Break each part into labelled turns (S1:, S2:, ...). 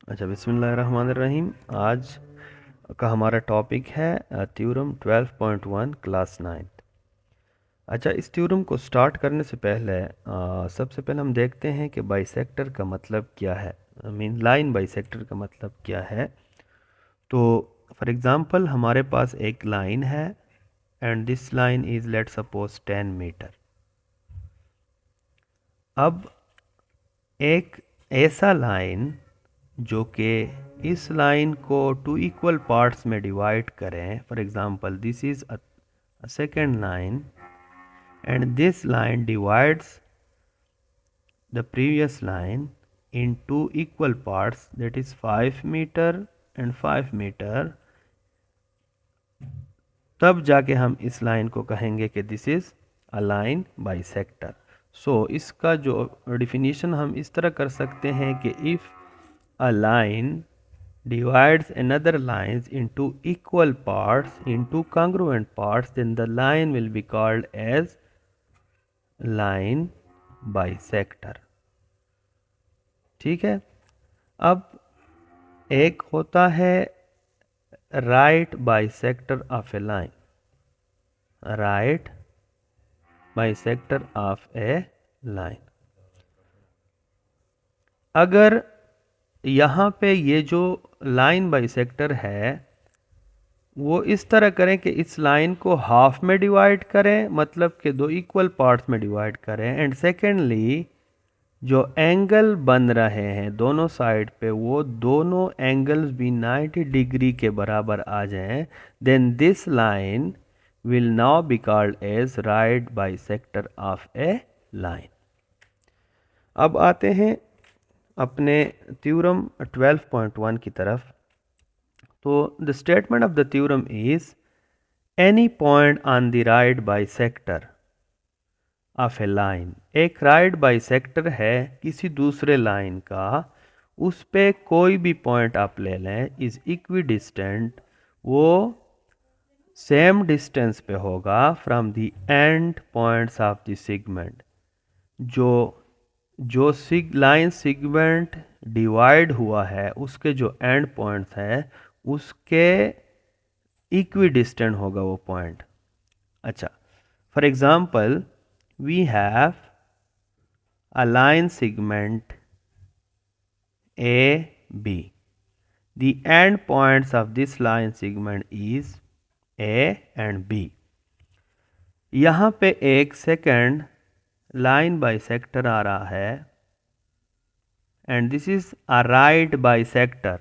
S1: अच्छा, बिस्मिल्लाहिर्रहमानिर्रहीम। आज का हमारा टॉपिक है थ्योरम 12.1 क्लास 9। अच्छा, इस थ्योरम को स्टार्ट करने से पहले सबसे पहले हम देखते हैं कि बाइसेक्टर का मतलब क्या है। लाइन बाइसेक्टर का मतलब क्या है। तो फॉर एग्ज़ाम्पल हमारे पास एक लाइन है and this line is let suppose 10 metre. अब एक ऐसा लाइन जो कि इस लाइन को टू इक्वल पार्ट्स में डिवाइड करें। For example this is a second line and this line divides the previous line in two equal parts, that is 5 meter and 5 meter, तब जाके हम इस लाइन को कहेंगे कि this is a line bisector. So इसका जो डिफिनीशन हम इस तरह कर सकते हैं कि if a line divides another lines into equal parts, into congruent parts, then the line will be called as line bisector। ठीक है। अब एक होता है right bisector of a line, right bisector of a line. अगर यहाँ पे ये जो लाइन बाइसेक्टर है वो इस तरह करें कि इस लाइन को हाफ में डिवाइड करें, मतलब कि दो इक्वल पार्ट्स में डिवाइड करें, एंड सेकेंडली जो एंगल बन रहे हैं दोनों साइड पे वो दोनों एंगल्स भी 90 डिग्री के बराबर आ जाएं, then this line will now be called as right bisector of a line. अब आते हैं अपने थ्योरम 12.1 की तरफ। तो the statement of the theorem is any point on the right bisector of a line. एक राइट बाइसेक्टर है किसी दूसरे लाइन का, उस पे कोई भी पॉइंट आप ले लें इज इक्वी डिस्टेंट, वो सेम डिस्टेंस पे होगा from the end points of the segment. जो जो लाइन सेगमेंट डिवाइड हुआ है उसके जो एंड पॉइंट्स हैं उसके इक्वी डिस्टेंट होगा वो पॉइंट। अच्छा, for example we have a line segment A B, the end points of this line segment is A and B। यहाँ पे एक सेकंड लाइन बाइसेक्टर आ रहा है and this is a right bisector,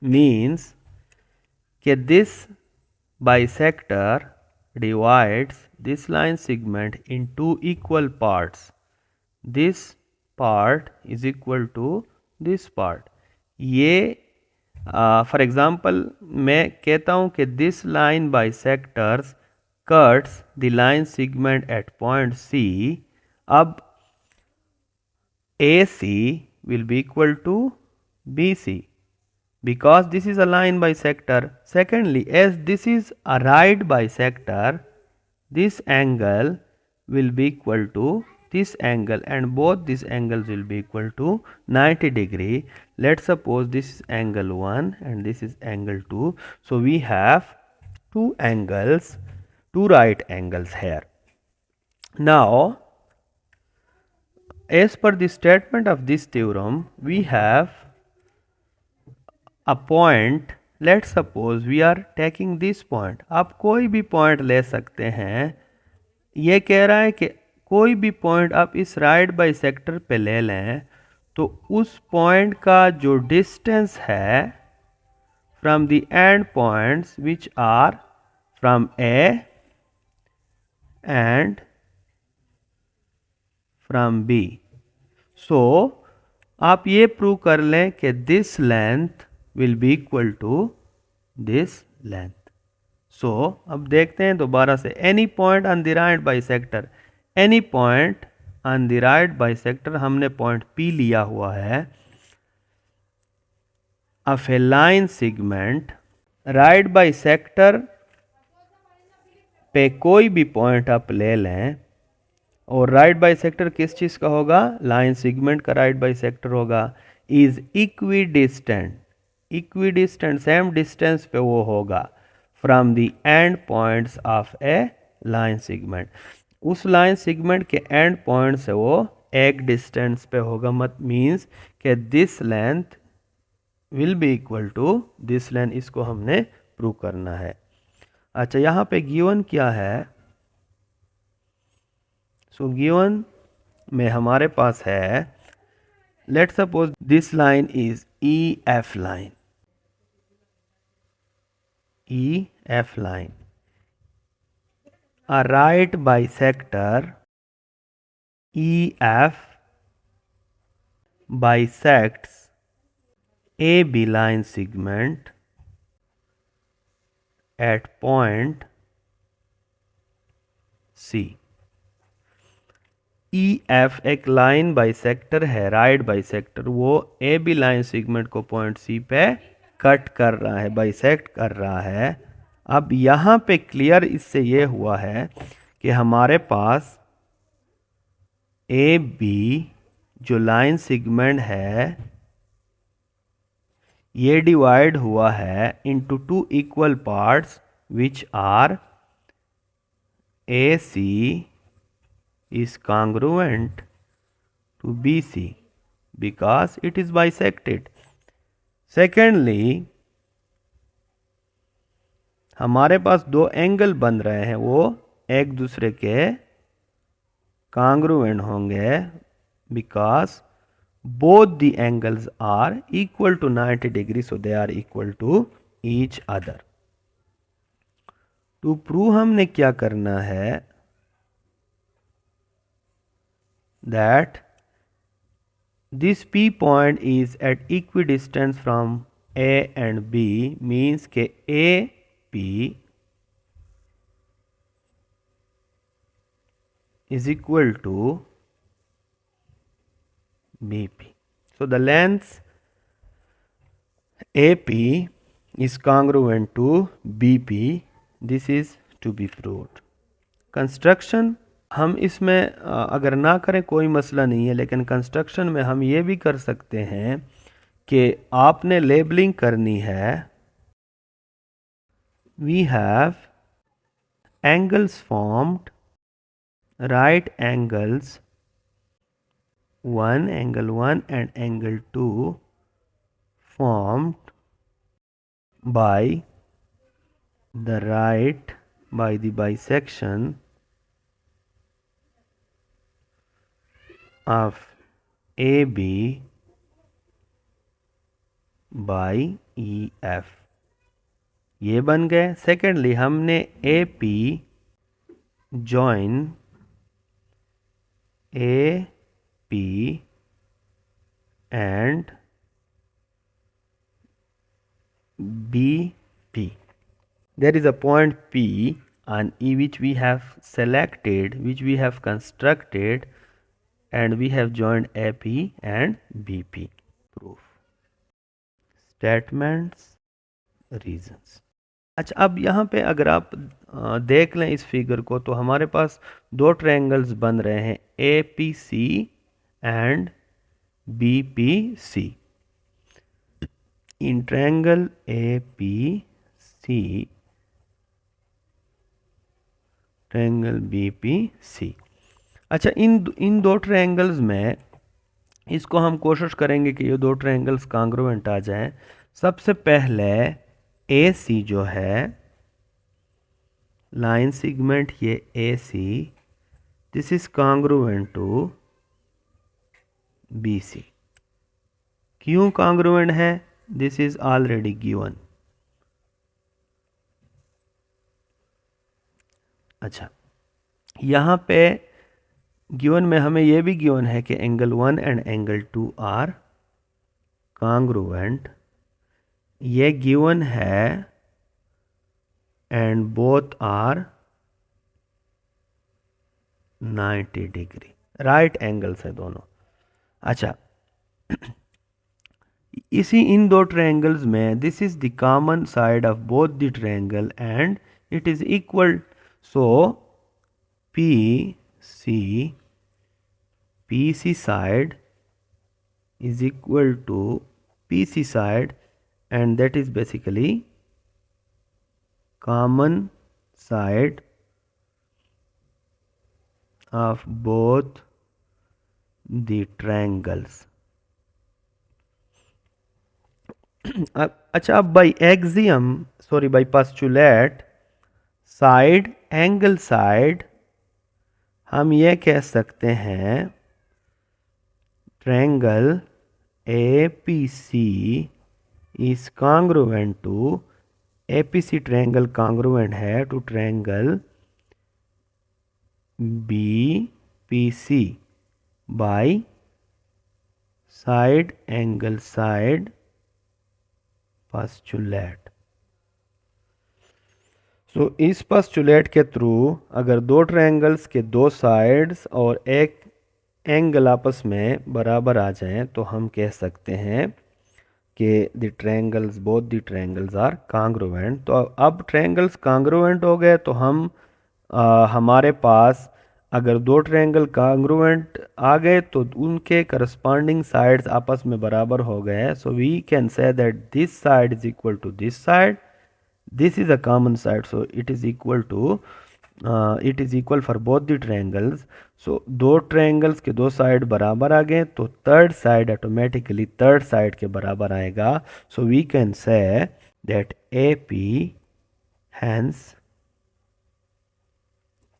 S1: means कि this bisector divides this line segment in two equal parts. This part is equal to this part. ये for example मैं कहता हूँ कि this line bisectors cuts the line segment at point C. अब AC will be equal to BC because this is a line bisector. Secondly, as this is a right bisector, this angle will be equal to this angle and both these angles will be equal to 90 degree. Let's suppose this is angle 1 and this is angle 2. So we have two angles, two right angles here. Now, as per the statement of this theorem, we have a point. Let's suppose we are taking this point. आप कोई भी point ले सकते हैं। ये कह रहा है कि कोई भी पॉइंट आप इस राइट बाइसेक्टर पे ले लें तो उस पॉइंट का जो डिस्टेंस है from the end points which are from A and from B. So आप ये प्रूव कर लें कि this length will be equal to this length. So अब देखते हैं दोबारा से, any point on the right bisector, any point on the right bisector, हमने पॉइंट P लिया हुआ है of a line segment. Right bisector पे कोई भी पॉइंट आप ले लें, और राइट बाइसेक्टर किस चीज़ का होगा? लाइन सेगमेंट का राइट बाइसेक्टर होगा। इज इक्विडिस्टेंट सेम डिस्टेंस पे वो होगा from the end points of a line segment, उस लाइन सेगमेंट के एंड पॉइंट से वो एक डिस्टेंस पे होगा। मत मीन्स कि this length will be equal to this length, इसको हमने प्रूव करना है। अच्छा, यहाँ पे गिवन क्या है? सो गिवन में हमारे पास है, let suppose this line is EF line, EF line, a right bisector EF bisects AB line segment at point C। EF एक लाइन बाइसेक्टर है, राइट बाइसेक्टर, वो AB लाइन सेगमेंट को point C पे cut कर रहा है, bisect कर रहा है। अब यहाँ पे क्लियर इससे ये हुआ है कि हमारे पास AB जो लाइन सेगमेंट है ये डिवाइड हुआ है into two equal parts which are AC is congruent to BC because it is bisected। Secondly, हमारे पास दो एंगल बन रहे हैं, वो एक दूसरे के congruent होंगे because both the angles are equal to 90 degrees, so they are equal to each other। to prove हमने क्या करना है, that this P point is at equidistance from A and B, means के AP is equal to BP। So the length AP is congruent to BP, this is to be proved। Construction हम इसमें अगर ना करें कोई मसला नहीं है, लेकिन कंस्ट्रक्शन में हम ये भी कर सकते हैं कि आपने लेबलिंग करनी है। We have angles formed, right angles 1 angle 1 and angle 2 formed by the right by the bisection of AB by EF, ये बन गए। सेकेंडली हमने AP join AP and BP, there is a point P on E which we have selected, which we have constructed, and we have joined AP and BP। Proof, statements, reasons। अच्छा, अब यहाँ पे अगर आप देख लें इस फिगर को, तो हमारे पास दो ट्रायंगल्स बन रहे हैं, APC and BPC। In triangle APC, triangle BPC। अच्छा, इन दो ट्रायंगल्स में इसको हम कोशिश करेंगे कि ये दो ट्रायंगल्स कॉन्ग्रुएंट आ जाएं। सबसे पहले AC जो है लाइन सेगमेंट, ये AC, this is congruent to BC। क्यों कॉन्ग्रुएंट है? This is already given. अच्छा, यहाँ पे गिवन में हमें यह भी गिवन है कि angle 1 and angle 2 are congruent, ये गिवन है, and both are 90 degree, right angles है दोनों। अच्छा, इसी इन दो ट्रायंगल्स में this is the common side of both the triangle and it is equal, so PC side is equal to PC side, and that is basically common side of both the triangles. अच्छा, अब by axiom, sorry by postulate, side angle side, हम ये कह सकते हैं triangle APC is congruent to, APC triangle congruent है to triangle BPC by side angle side postulate. So इस postulate के थ्रू अगर दो ट्रायंगल्स के दो साइड्स और एक एंगल आपस में बराबर आ जाएं तो हम कह सकते हैं कि the triangles, both the triangles are congruent. तो अब ट्रायंगल्स कॉन्ग्रुएंट हो गए तो हम हमारे पास अगर दो ट्रायंगल कॉन्ग्रुएंट आ गए तो उनके करस्पॉन्डिंग साइड्स आपस में बराबर हो गए. So we can say that this side is equal to this side, this is a common side, so it is equal to it is equal for both the triangles. So दो triangles के दो side बराबर आ गए तो third side automatically third side के बराबर आएगा. So we can say that AP hence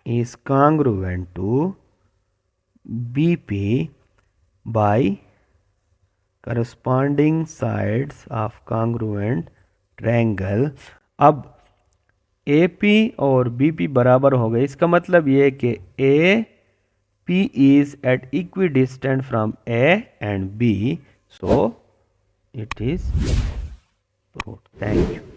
S1: is congruent to BP by corresponding sides of congruent triangle. अब AP और BP बराबर हो गए, इसका मतलब ये कि AP is at equidistant from A and B, so it is proved. Thank you.